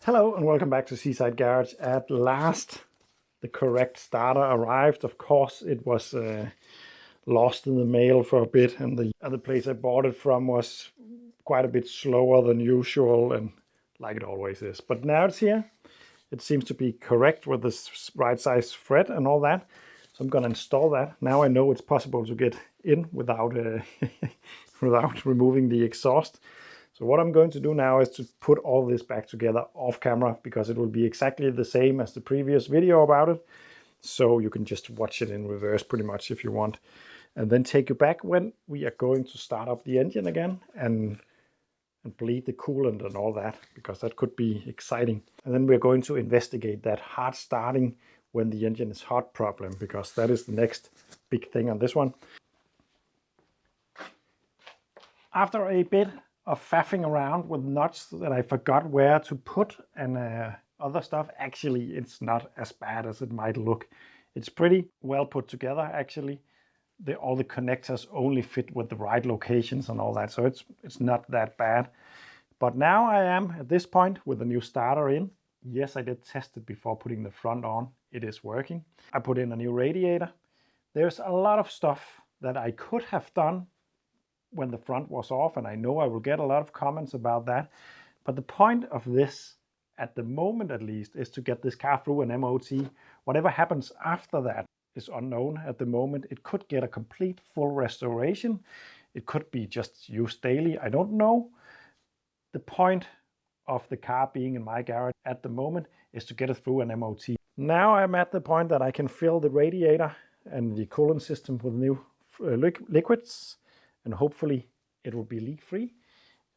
Hello and welcome back to Seaside Garage. At last, the correct starter arrived. Of course, it was lost in the mail for a bit, and the place I bought it from was quite a bit slower than usual, and like it always is. But now it's here. It seems to be correct with this right size thread and all that. So I'm going to install that. Now I know it's possible to get in without without removing the exhaust. So what I'm going to do now is to put all this back together off camera, because it will be exactly the same as the previous video about it. So you can just watch it in reverse pretty much if you want. And then take you back when we are going to start up the engine again and bleed the coolant and all that, because that could be exciting. And then we're going to investigate that hard starting when the engine is hot problem, because that is the next big thing on this one. After a bit of faffing around with nuts that I forgot where to put and other stuff, actually it's not as bad as it might look. It's pretty well put together actually. All the connectors only fit with the right locations and all that, so it's not that bad. But now I am at this point with the new starter in. Yes, I did test it before putting the front on. It is working. I put in a new radiator. There's a lot of stuff that I could have done when the front was off, and I know I will get a lot of comments about that. But the point of this, at the moment at least, is to get this car through an MOT. Whatever happens after that is unknown at the moment. It could get a complete full restoration. It could be just used daily. I don't know. The point of the car being in my garage at the moment is to get it through an MOT. Now I'm at the point that I can fill the radiator and the coolant system with new liquids, and hopefully it will be leak free.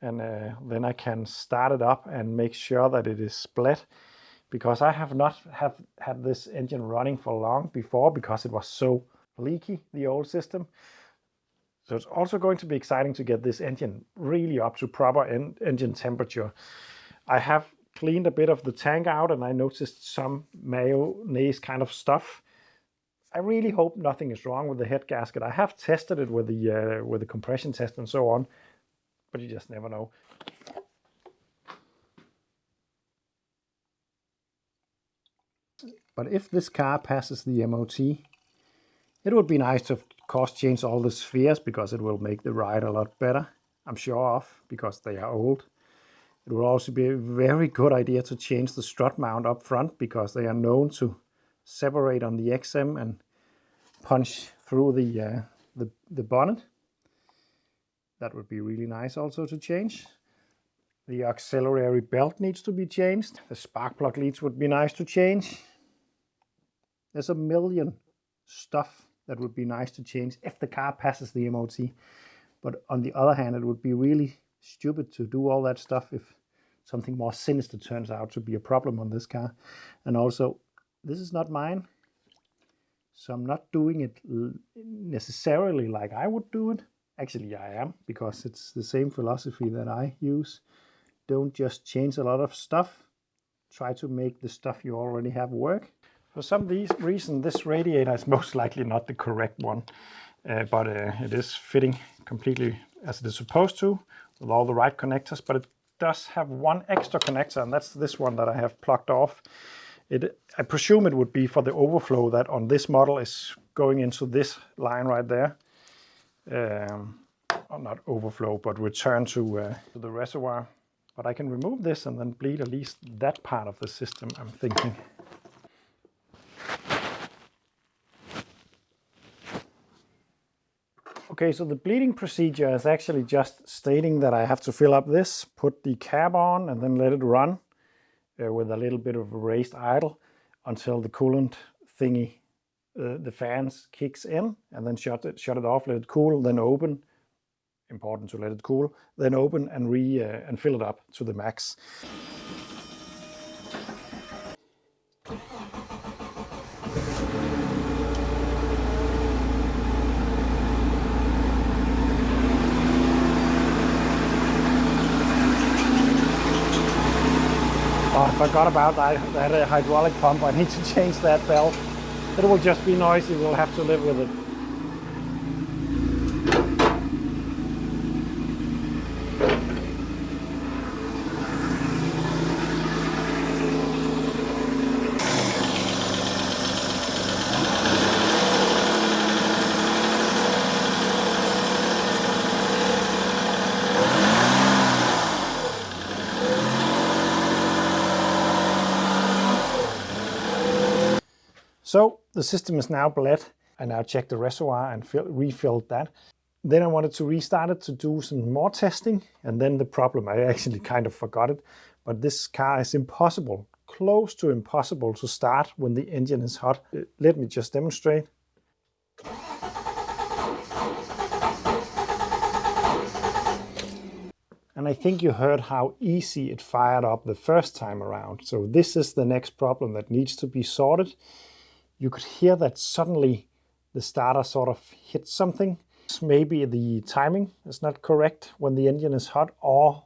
And then I can start it up and make sure that it is split, because I have not had this engine running for long before because it was so leaky, the old system. So it's also going to be exciting to get this engine really up to proper engine temperature. I have cleaned a bit of the tank out and I noticed some mayonnaise kind of stuff. I really hope nothing is wrong with the head gasket. I have tested it with the compression test and so on, but you just never know. But if this car passes the MOT, it would be nice to, of course, change all the spheres, because it will make the ride a lot better. I'm sure of, because they are old. It will also be a very good idea to change the strut mount up front, because they are known to separate on the XM and punch through the bonnet. That would be really nice also to change. The auxiliary belt needs to be changed. The spark plug leads would be nice to change. There's a million stuff that would be nice to change if the car passes the MOT. But on the other hand, it would be really stupid to do all that stuff if something more sinister turns out to be a problem on this car. And also, this is not mine, so I'm not doing it necessarily like I would do it. Actually, I am, because it's the same philosophy that I use. Don't just change a lot of stuff. Try to make the stuff you already have work. For some reason, this radiator is most likely not the correct one, but it is fitting completely as it is supposed to, with all the right connectors. But it does have one extra connector, and that's this one that I have plugged off. I presume it would be for the overflow that on this model is going into this line right there. Not overflow, but return to the reservoir. But I can remove this and then bleed at least that part of the system, I'm thinking. Okay, so the bleeding procedure is actually just stating that I have to fill up this, put the cap on, and then let it run with a little bit of a raised idle until the coolant thingy, the fans kicks in, and then shut it off, let it cool, then open. Important to let it cool, then open and fill it up to the max. Oh, I forgot about that hydraulic pump. I need to change that valve. It will just be noisy, we'll have to live with it. So the system is now bled. I now checked the reservoir and refilled that. Then I wanted to restart it to do some more testing. And then the problem, I actually kind of forgot it, but this car is impossible, close to impossible to start when the engine is hot. Let me just demonstrate. And I think you heard how easy it fired up the first time around. So this is the next problem that needs to be sorted. You could hear that suddenly the starter sort of hit something. Maybe the timing is not correct when the engine is hot, or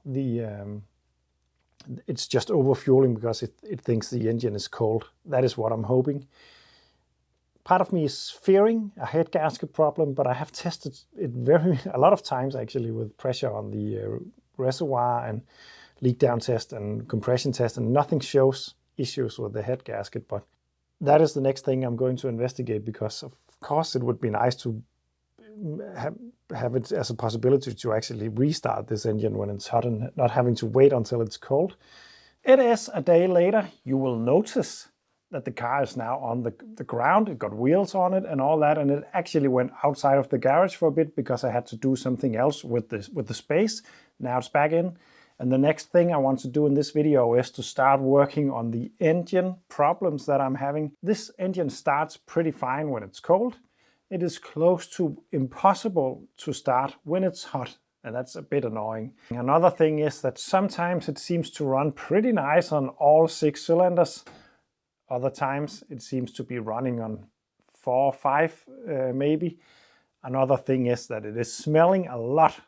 it's just overfueling because it thinks the engine is cold. That is what I'm hoping. Part of me is fearing a head gasket problem, but I have tested it a lot of times actually with pressure on the reservoir and leak down test and compression test, and nothing shows issues with the head gasket. But that is the next thing I'm going to investigate, because of course it would be nice to have it as a possibility to actually restart this engine when it's hot and not having to wait until it's cold. It is a day later. You will notice that the car is now on the ground. It got wheels on it and all that, and it actually went outside of the garage for a bit because I had to do something else with the space. Now it's back in. And the next thing I want to do in this video is to start working on the engine problems that I'm having. This engine starts pretty fine when it's cold. It is close to impossible to start when it's hot, and that's a bit annoying. Another thing is that sometimes it seems to run pretty nice on all 6 cylinders. Other times it seems to be running on 4 or 5 maybe. Another thing is that it is smelling a lot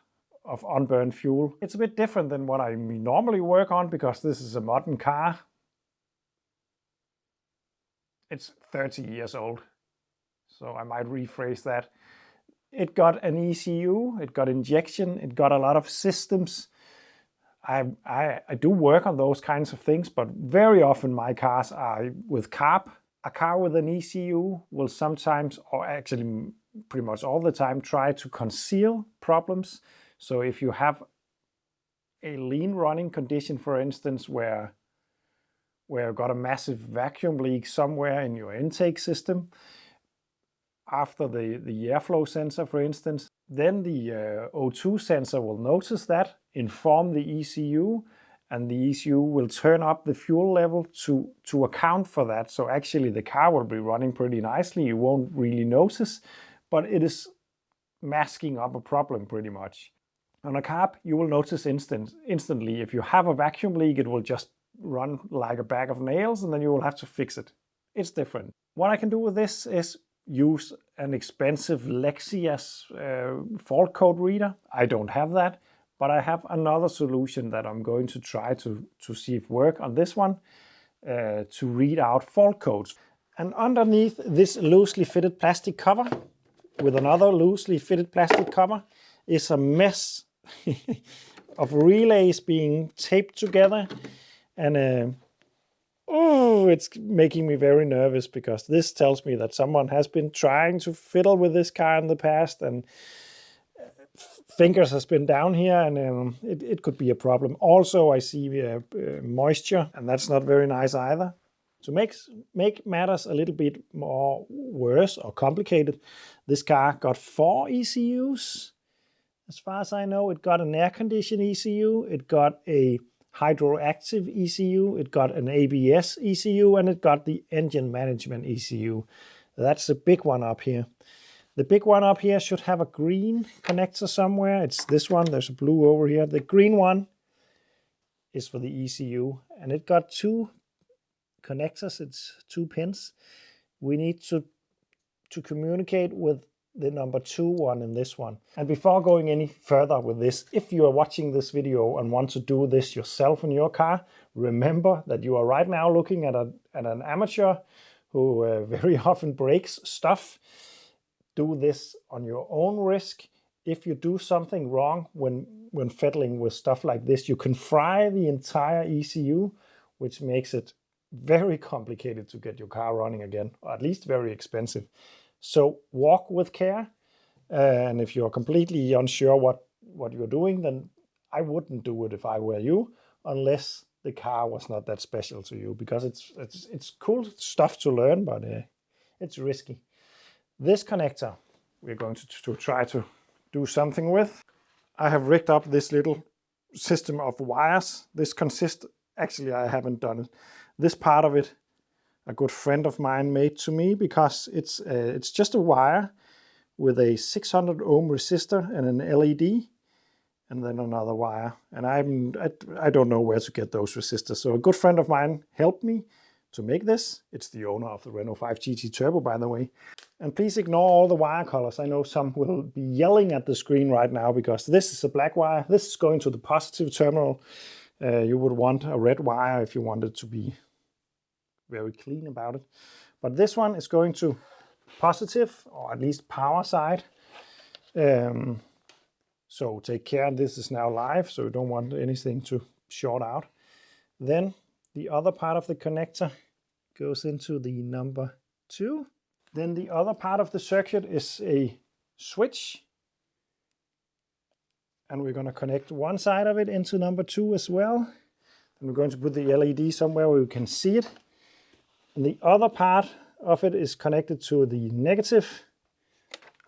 of unburned fuel. It's a bit different than what I normally work on because this is a modern car. It's 30 years old. So I might rephrase that. It got an ECU, it got injection, it got a lot of systems. I do work on those kinds of things, but very often my cars are with carb. A car with an ECU will sometimes, or actually pretty much all the time, try to conceal problems. So if you have a lean running condition, for instance, where you've got a massive vacuum leak somewhere in your intake system, after the airflow sensor, for instance, then the O2 sensor will notice that, inform the ECU, and the ECU will turn up the fuel level to account for that. So actually the car will be running pretty nicely. You won't really notice, but it is masking up a problem pretty much. On a carb, you will notice instantly. If you have a vacuum leak, it will just run like a bag of nails, and then you will have to fix it. It's different. What I can do with this is use an expensive Lexias fault code reader. I don't have that, but I have another solution that I'm going to try to see if work on this one, to read out fault codes. And underneath this loosely fitted plastic cover, with another loosely fitted plastic cover, is a mess of relays being taped together. And oh, it's making me very nervous, because this tells me that someone has been trying to fiddle with this car in the past, and fingers has been down here, and it could be a problem. Also, I see moisture, and that's not very nice either. To make matters a little bit more worse or complicated, this car got 4 ECUs. As far as I know, it got an air condition ECU, it got a hydroactive ECU, it got an ABS ECU, and it got the engine management ECU. That's the big one up here. The big one up here should have a green connector somewhere. It's this one. There's a blue over here. The green one is for the ECU, and it got 2 connectors. It's 2 pins. We need to communicate with the number 2 one in this one. And before going any further with this, if you are watching this video and want to do this yourself in your car, remember that you are right now looking at an amateur who very often breaks stuff. Do this on your own risk. If you do something wrong when fiddling with stuff like this, you can fry the entire ECU, which makes it very complicated to get your car running again, or at least very expensive. So walk with care, and if you're completely unsure what you're doing, then I wouldn't do it if I were you, unless the car was not that special to you, because it's cool stuff to learn, but it's risky. This connector we're going to try to do something with. I have rigged up this little system of wires. This consists, actually I haven't done it. This part of it, a good friend of mine made to me, because it's just a wire with a 600 ohm resistor and an LED, and then another wire. And I don't know where to get those resistors. So a good friend of mine helped me to make this. It's the owner of the Renault 5 GT Turbo, by the way. And please ignore all the wire colors. I know some will be yelling at the screen right now, because this is a black wire. This is going to the positive terminal. You would want a red wire if you wanted to be very clean about it. But this one is going to positive, or at least power side. So take care, this is now live, so you don't want anything to short out. Then the other part of the connector goes into the number 2. Then the other part of the circuit is a switch. And we're going to connect one side of it into number 2 as well. And we're going to put the LED somewhere where you can see it. And the other part of it is connected to the negative.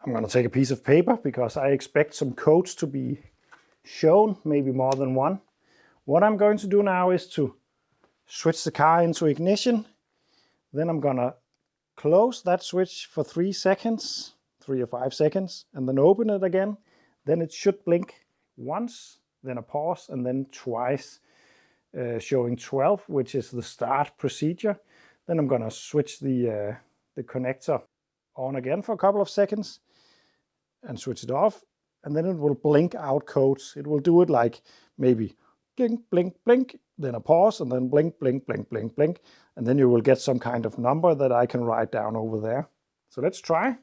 I'm going to take a piece of paper because I expect some codes to be shown, maybe more than one. What I'm going to do now is to switch the car into ignition. Then I'm going to close that switch for 3 seconds, 3 or 5 seconds, and then open it again. Then it should blink once, then a pause, and then twice, showing 12, which is the start procedure. Then I'm going to switch the connector on again for a couple of seconds and switch it off, and then it will blink out codes. It will do it like maybe blink, blink, blink, then a pause, and then blink, blink, blink, blink, blink, and then you will get some kind of number that I can write down over there. So let's try.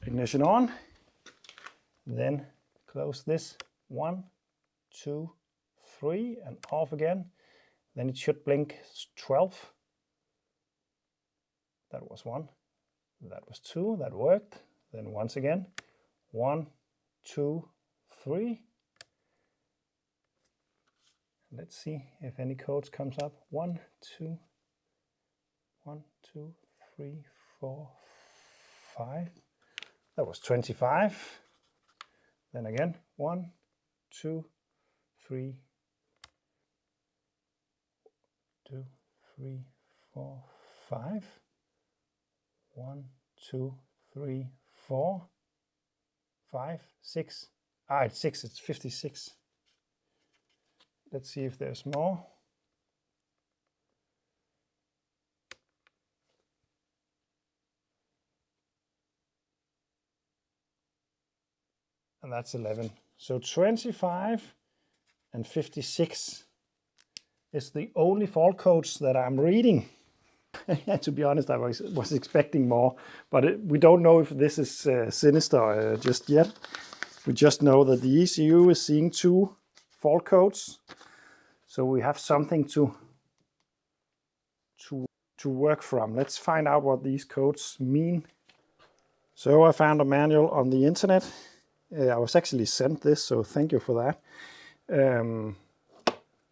Ignition on, then close this, 1, 2, 3, and off again. Then it should blink 12. That was 1, that was 2, that worked. Then once again, 1, 2, 3. Let's see if any codes comes up. 1, 2, 3, 4, 5. That was 25. Then again, 1, 2, 3, 2, 3, 4, 5. 1, 2, 3, 4, 5, 6. It's 6, it's 56. Let's see if there's more. And that's 11. So 25 and 56 is the only fault codes that I'm reading. To be honest, I was expecting more, but we don't know if this is sinister just yet. We just know that the ECU is seeing 2 fault codes, so we have something to work from. Let's find out what these codes mean. So I found a manual on the internet. I was actually sent this, so thank you for that.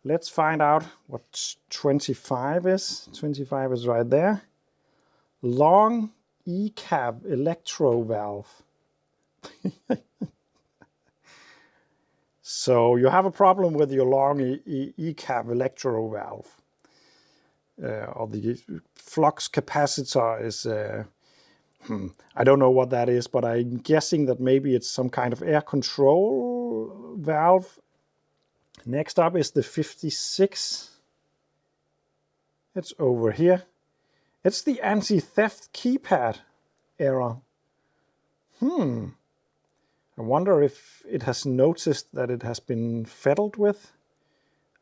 Let's find out what 25 is. 25 is right there. Long ECAV electro valve. So you have a problem with your long ECAV electro valve. Or the flux capacitor is, I don't know what that is, but I'm guessing that maybe it's some kind of air control valve. Next up is the 56. It's over here. It's the anti-theft keypad error. I wonder if it has noticed that it has been fiddled with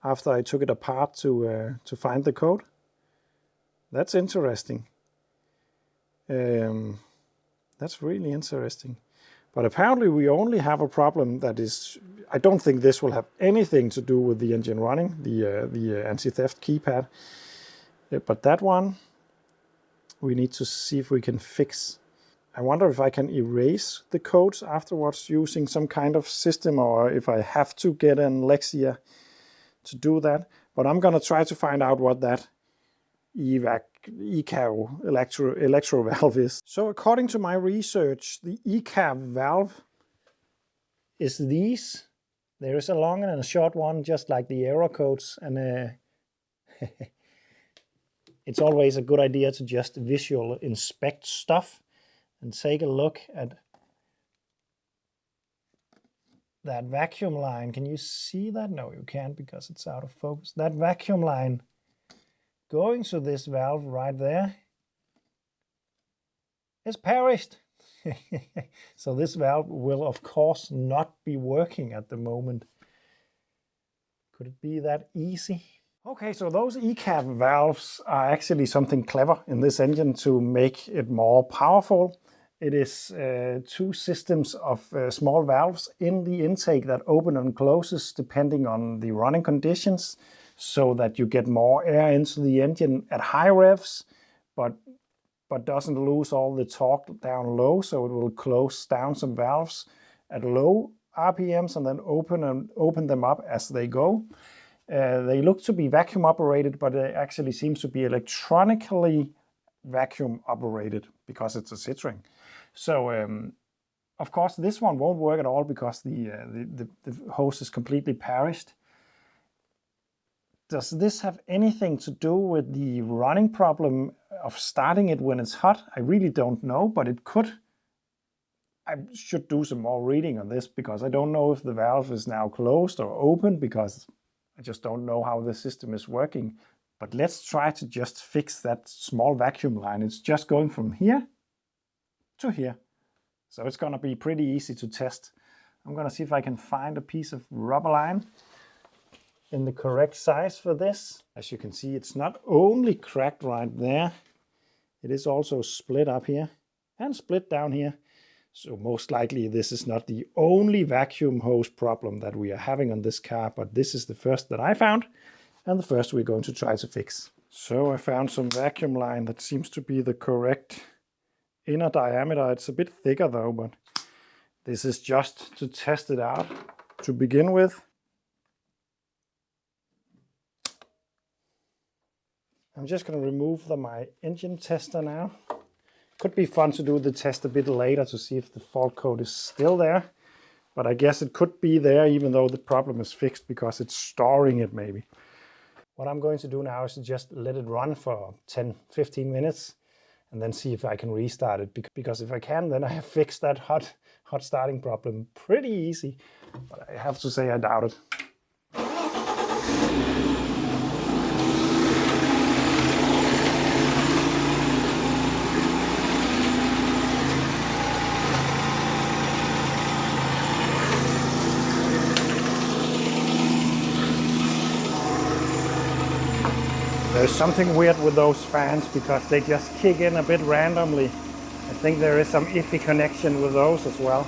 after I took it apart to find the code. That's interesting. That's really interesting. But apparently we only have a problem that is, I don't think this will have anything to do with the engine running, the anti-theft keypad. But that one, we need to see if we can fix. I wonder if I can erase the codes afterwards using some kind of system, or if I have to get an Lexia to do that. But I'm going to try to find out what that ECU electro valve is. So according to my research, the ECU valve is these. There is a long and a short one, just like the error codes, and it's always a good idea to just visual inspect stuff and take a look at that vacuum line. Can you see that? No, you can't because it's out of focus. That vacuum line going to this valve right there is perished. So this valve will of course not be working at the moment. Could it be that easy? Okay, so those ECU valves are actually something clever in this engine to make it more powerful. It is two systems of small valves in the intake that open and closes depending on the running conditions, so that you get more air into the engine at high revs, but doesn't lose all the torque down low, so it will close down some valves at low RPMs and then open them up as they go. They look to be vacuum operated, but they actually seems to be electronically vacuum operated because it's a Citroen. So of course this one won't work at all because the hose is completely perished. Does this have anything to do with the running problem of starting it when it's hot? I really don't know, but it could. I should do some more reading on this because I don't know if the valve is now closed or open, because I just don't know how the system is working. But let's try to just fix that small vacuum line. It's just going from here to here. So it's gonna be pretty easy to test. I'm gonna see if I can find a piece of rubber line in the correct size for this. As you can see, it's not only cracked right there, it is also split up here and split down here. So most likely this is not the only vacuum hose problem that we are having on this car, but this is the first that I found and the first we're going to try to fix. So I found some vacuum line that seems to be the correct inner diameter. It's a bit thicker though, but this is just to test it out to begin with. I'm just going to remove my engine tester now. Could be fun to do the test a bit later to see if the fault code is still there. But I guess it could be there even though the problem is fixed because it's storing it maybe. What I'm going to do now is to just let it run for 10-15 minutes and then see if I can restart it. Because if I can, then I have fixed that hot starting problem pretty easy. But I have to say I doubt it. There's something weird with those fans because they just kick in a bit randomly. I think there is some iffy connection with those as well.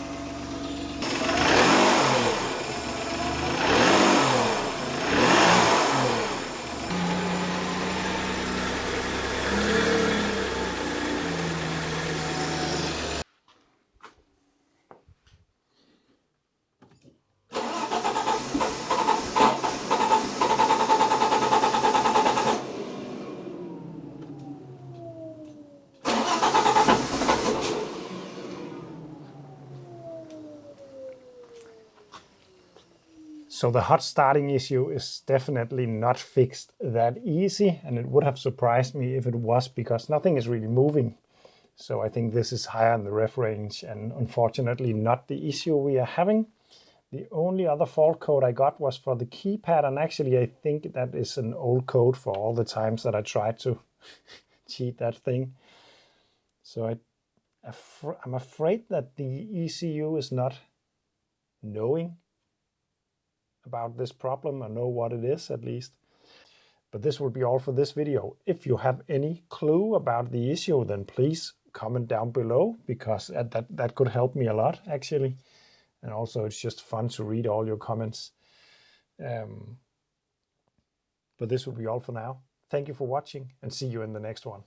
So the hot starting issue is definitely not fixed that easy, and it would have surprised me if it was, because nothing is really moving. So I think this is higher in the ref range and unfortunately not the issue we are having. The only other fault code I got was for the keypad, and actually I think that is an old code for all the times that I tried to cheat that thing. So I'm afraid that the ECU is not knowing about this problem, or know what it is at least. But this will be all for this video. If you have any clue about the issue, then please comment down below, because that could help me a lot actually. And also it's just fun to read all your comments. But this will be all for now. Thank you for watching and see you in the next one.